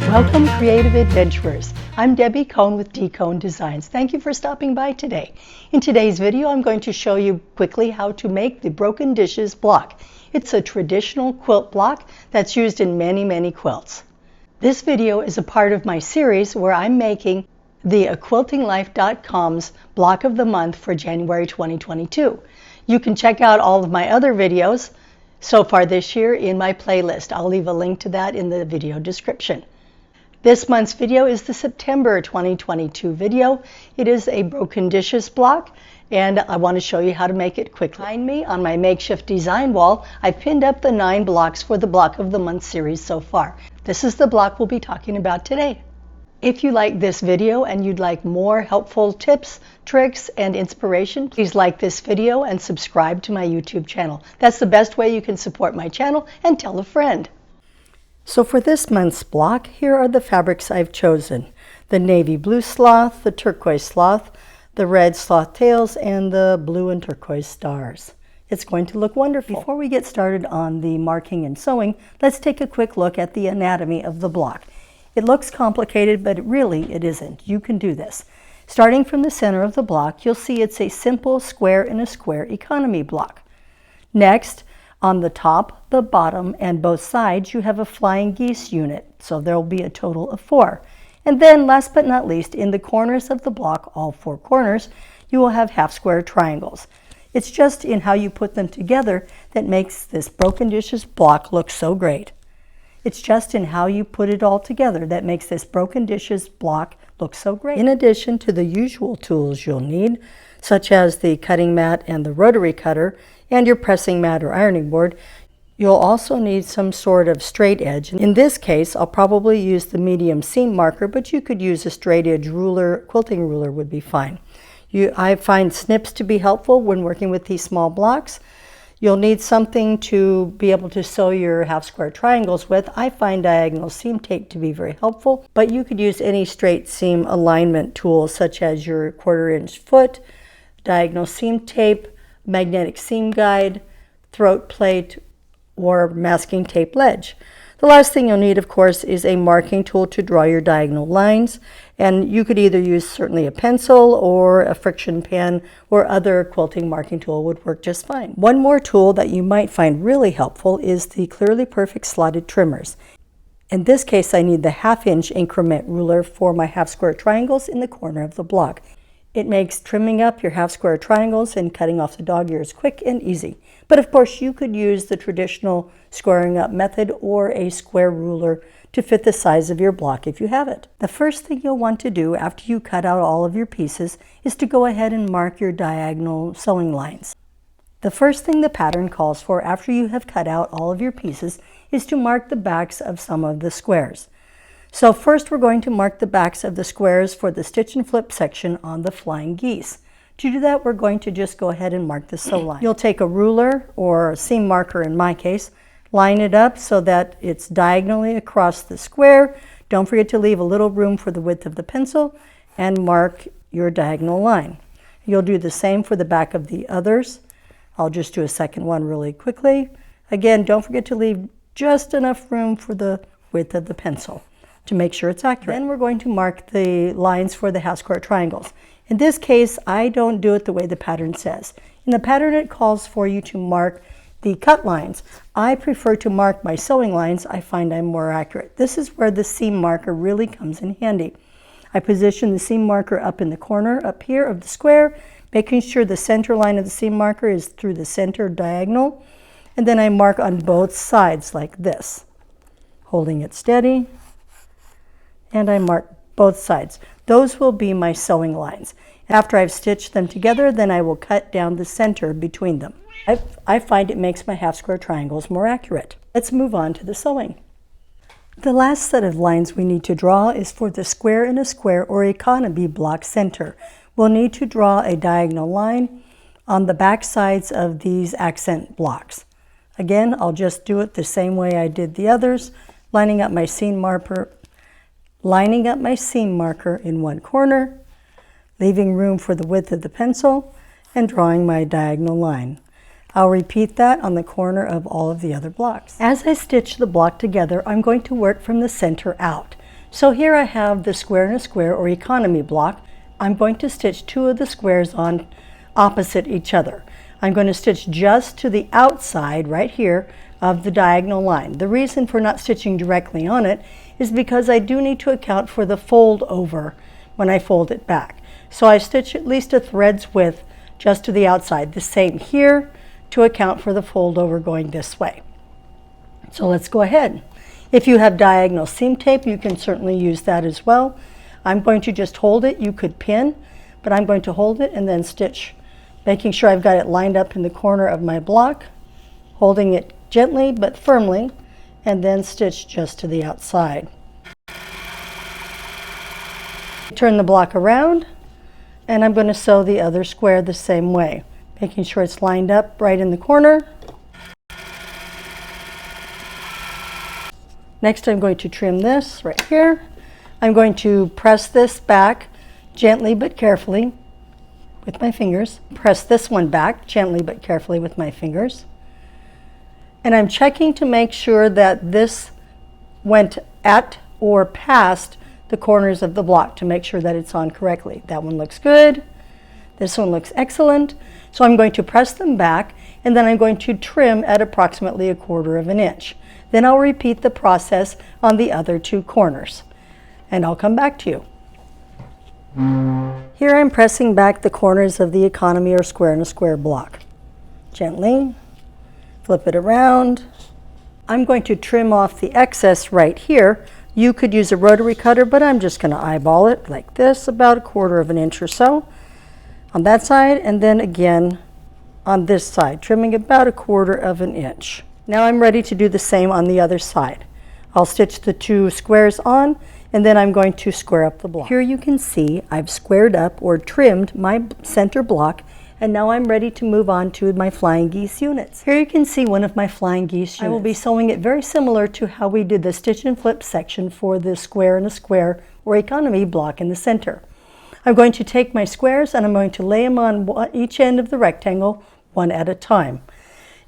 Welcome, creative adventurers. I'm Debbie Cohn with D Cohn Designs. Thank you for stopping by today. In today's video, I'm going to show you quickly how to make the broken dishes block. It's a traditional quilt block that's used in many quilts. This video is a part of my series where I'm making the aquiltinglife.com's block of the month for January 2022. You can check out all of my other videos so far this year in my playlist. I'll leave a link to that in the video description. This month's video is the September 2022 video. It is a broken dishes block, and I want to show you how to make it quickly. Behind me on my makeshift design wall, I've pinned up the 9 blocks for the block of the month series so far. This is the block we'll be talking about today. If you like this video and you'd like more helpful tips, tricks, and inspiration, please like this video and subscribe to my YouTube channel. That's the best way you can support my channel, and tell a friend. So for this month's block, here are the fabrics I've chosen. The navy blue sloth, the turquoise sloth, the red sloth tails, and the blue and turquoise stars. It's going to look wonderful. Before we get started on the marking and sewing, let's take a quick look at the anatomy of the block. It looks complicated, but really it isn't. You can do this. Starting from the center of the block, you'll see it's a simple square in a square economy block. Next, on the top, the bottom, and both sides, you have a Flying Geese unit, so there will be a total of 4. And then, last but not least, in the corners of the block, all 4 corners, you will have half-square triangles. It's just in how you put them together that makes this broken dishes block look so great. It's just in how you put it all together that makes this broken dishes block look so great. In addition to the usual tools you'll need, such as the cutting mat and the rotary cutter, and your pressing mat or ironing board, you'll also need some sort of straight edge. In this case, I'll probably use the medium seam marker, but you could use a straight edge ruler. Quilting ruler would be fine. I find snips to be helpful when working with these small blocks. You'll need something to be able to sew your half square triangles with. I find diagonal seam tape to be very helpful, but you could use any straight seam alignment tool, such as your 1/4 inch foot, diagonal seam tape, magnetic seam guide, throat plate, or masking tape ledge. The last thing you'll need, of course, is a marking tool to draw your diagonal lines, and you could either use certainly a pencil or a friction pen, or other quilting marking tool would work just fine. One more tool that you might find really helpful is the Clearly Perfect slotted trimmers. In this case, I need the 1/2 inch increment ruler for my half square triangles in the corner of the block. It makes trimming up your half square triangles and cutting off the dog ears quick and easy. But of course, you could use the traditional squaring up method or a square ruler to fit the size of your block if you have it. The first thing you'll want to do after you cut out all of your pieces is to go ahead and mark your diagonal sewing lines. The first thing the pattern calls for after you have cut out all of your pieces is to mark the backs of some of the squares. So first we're going to mark the backs of the squares for the stitch and flip section on the Flying Geese. To do that, we're going to just go ahead and mark the sew line. You'll take a ruler or a seam marker in my case, line it up so that it's diagonally across the square. Don't forget to leave a little room for the width of the pencil, and mark your diagonal line. You'll do the same for the back of the others. I'll just do a second one really quickly. Again, don't forget to leave just enough room for the width of the pencil to make sure it's accurate. Then we're going to mark the lines for the half square triangles. In this case, I don't do it the way the pattern says. In the pattern, it calls for you to mark the cut lines. I prefer to mark my sewing lines. I find I'm more accurate. This is where the seam marker really comes in handy. I position the seam marker up in the corner up here of the square, making sure the center line of the seam marker is through the center diagonal, and then I mark on both sides like this, holding it steady. And I mark both sides. Those will be my sewing lines. After I've stitched them together, then I will cut down the center between them. I find it makes my half square triangles more accurate. Let's move on to the sewing. The last set of lines we need to draw is for the square in a square or economy block center. We'll need to draw a diagonal line on the back sides of these accent blocks. Again, I'll just do it the same way I did the others, lining up my seam marker in one corner, leaving room for the width of the pencil, and drawing my diagonal line. I'll repeat that on the corner of all of the other blocks. As I stitch the block together, I'm going to work from the center out. So here I have the square and a square or economy block. I'm going to stitch two of the squares on opposite each other. I'm going to stitch just to the outside right here of the diagonal line. The reason for not stitching directly on it is because I do need to account for the fold over when I fold it back. So I stitch at least a thread's width just to the outside. The same here to account for the fold over going this way. So let's go ahead. If you have diagonal seam tape, you can certainly use that as well. I'm going to just hold it. You could pin, but I'm going to hold it and then stitch, making sure I've got it lined up in the corner of my block, holding it gently but firmly, and then stitch just to the outside. Turn the block around, and I'm going to sew the other square the same way, making sure it's lined up right in the corner. Next, I'm going to trim this right here. I'm going to press this back gently but carefully with my fingers. Press this one back gently but carefully with my fingers. And I'm checking to make sure that this went at or past the corners of the block to make sure that it's on correctly. That one looks good. This one looks excellent. So I'm going to press them back, and then I'm going to trim at approximately 1/4 of an inch. Then I'll repeat the process on the other two corners, and I'll come back to you. Here I'm pressing back the corners of the economy or square and a square block. Gently, flip it around. I'm going to trim off the excess right here. You could use a rotary cutter, but I'm just going to eyeball it like this, about 1/4 of an inch or so on that side, and then again on this side, trimming about 1/4 of an inch. Now I'm ready to do the same on the other side. I'll stitch the two squares on, and then I'm going to square up the block. Here you can see I've squared up or trimmed my center block, and now I'm ready to move on to my Flying Geese units. Here you can see one of my Flying Geese units. I will be sewing it very similar to how we did the stitch and flip section for the square and a square or economy block in the center. I'm going to take my squares and I'm going to lay them on each end of the rectangle, one at a time.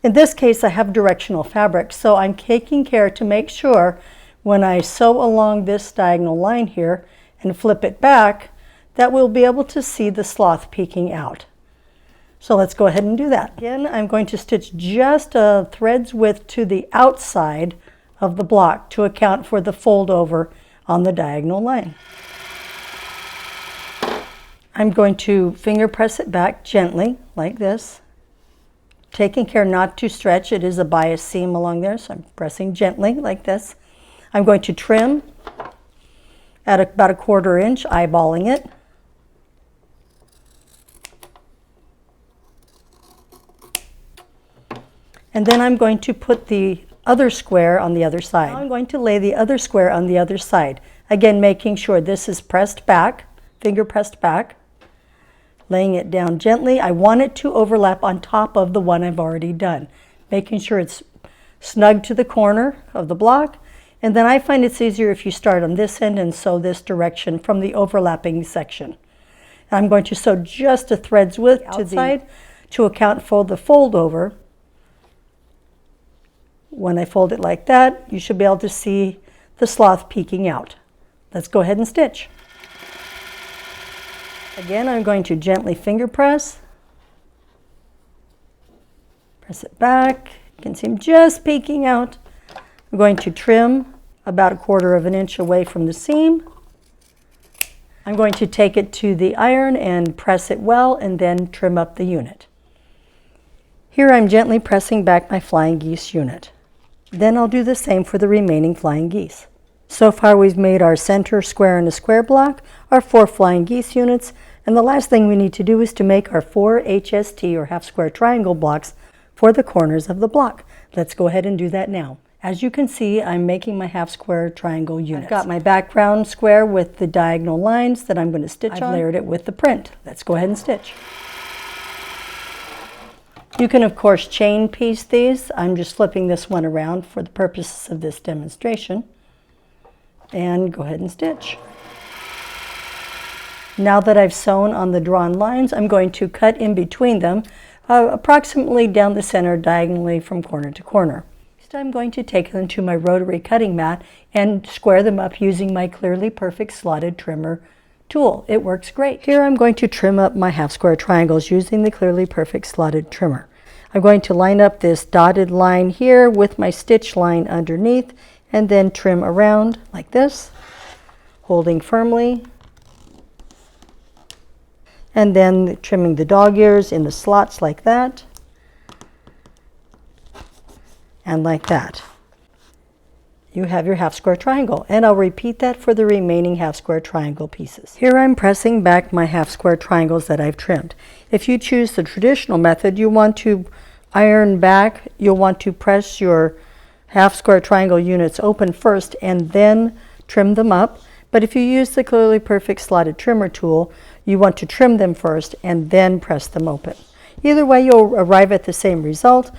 In this case, I have directional fabric, so I'm taking care to make sure when I sew along this diagonal line here and flip it back, that we'll be able to see the sloth peeking out. So let's go ahead and do that. Again, I'm going to stitch just a thread's width to the outside of the block to account for the fold over on the diagonal line. I'm going to finger press it back gently like this, taking care not to stretch. It is a bias seam along there, so I'm pressing gently like this. I'm going to trim at about 1/4 inch, eyeballing it. And then I'm going to put the other square on the other side. Now I'm going to lay the other square on the other side. Again, making sure this is pressed back, finger pressed back, laying it down gently. I want it to overlap on top of the one I've already done, making sure it's snug to the corner of the block. And then I find it's easier if you start on this end and sew this direction from the overlapping section. I'm going to sew just a thread's width to the outside to account for the fold over. When I fold it like that, you should be able to see the sloth peeking out. Let's go ahead and stitch. Again, I'm going to gently finger press. Press it back. You can see I'm just peeking out. I'm going to trim about 1/4 of an inch away from the seam. I'm going to take it to the iron and press it well and then trim up the unit. Here I'm gently pressing back my Flying Geese unit. Then I'll do the same for the remaining Flying Geese. So far we've made our center square and a square block, our 4 Flying Geese units, and the last thing we need to do is to make our 4 HST or half square triangle blocks for the corners of the block. Let's go ahead and do that now. As you can see, I'm making my half square triangle units. I've got my background square with the diagonal lines that I'm going to stitch on. I've layered it with the print. Let's go ahead and stitch. You can, of course, chain piece these. I'm just flipping this one around for the purposes of this demonstration. And go ahead and stitch. Now that I've sewn on the drawn lines, I'm going to cut in between them, approximately down the center diagonally from corner to corner. Next, I'm going to take them to my rotary cutting mat and square them up using my Clearly Perfect slotted trimmer tool. It works great. Here I'm going to trim up my half square triangles using the Clearly Perfect slotted trimmer. I'm going to line up this dotted line here with my stitch line underneath and then trim around like this, holding firmly, and then trimming the dog ears in the slots like that and like that. You have your half square triangle, and I'll repeat that for the remaining half square triangle pieces. Here I'm pressing back my half square triangles that I've trimmed. If you choose the traditional method, you want to iron back, you'll want to press your half square triangle units open first and then trim them up. But if you use the Clearly Perfect slotted trimmer tool, you want to trim them first and then press them open. Either way, you'll arrive at the same result.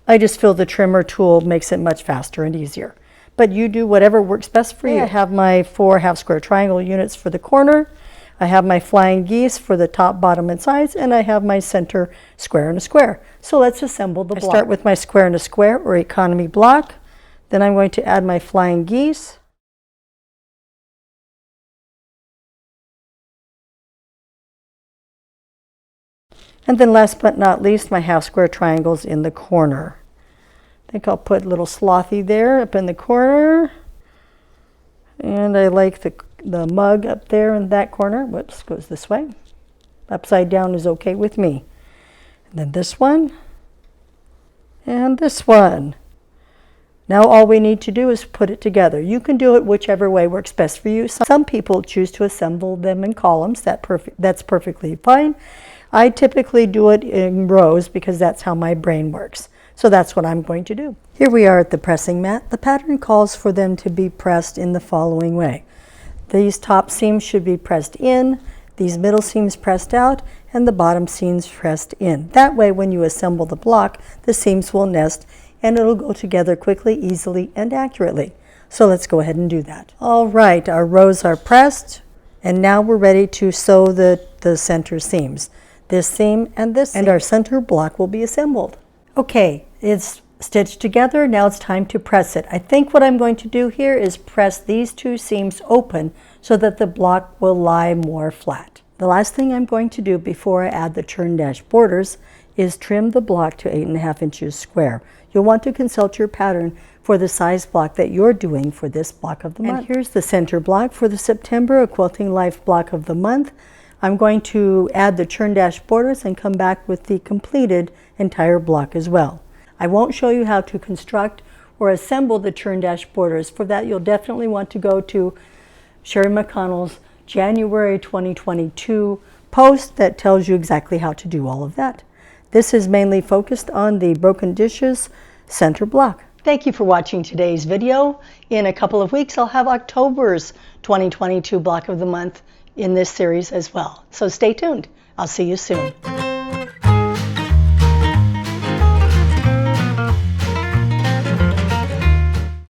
I just feel the trimmer tool makes it much faster and easier. But you do whatever works best for you. I have my 4 half square triangle units for the corner. I have my Flying Geese for the top, bottom, and sides, and I have my center square and a square. So let's assemble the block. I start with my square and a square or economy block. Then I'm going to add my Flying Geese. And then last but not least, my half square triangles in the corner. I think I'll put a little slothy there up in the corner. And I like the mug up there in that corner. Whoops, goes this way. Upside down is okay with me. And then this one. And this one. Now all we need to do is put it together. You can do it whichever way works best for you. Some people choose to assemble them in columns. That's perfectly fine. I typically do it in rows because that's how my brain works. So that's what I'm going to do. Here we are at the pressing mat. The pattern calls for them to be pressed in the following way. These top seams should be pressed in, these middle seams pressed out, and the bottom seams pressed in. That way, when you assemble the block, the seams will nest and it'll go together quickly, easily, and accurately. So let's go ahead and do that. All right, our rows are pressed, and now we're ready to sew the center seams. This seam and this seam, and our center block will be assembled. Okay, it's stitched together. Now it's time to press it. I think what I'm going to do here is press these 2 seams open so that the block will lie more flat. The last thing I'm going to do before I add the churn dash borders is trim the block to 8.5 inches square. You'll want to consult your pattern for the size block that you're doing for this block of the month. And here's the center block for the September A Quilting Life block of the month. I'm going to add the churn dash borders and come back with the completed entire block as well. I won't show you how to construct or assemble the churn dash borders. For that, you'll definitely want to go to Sherry McConnell's January 2022 post that tells you exactly how to do all of that. This is mainly focused on the broken dishes center block. Thank you for watching today's video. In a couple of weeks, I'll have October's 2022 block of the month in this series as well. So stay tuned. I'll see you soon.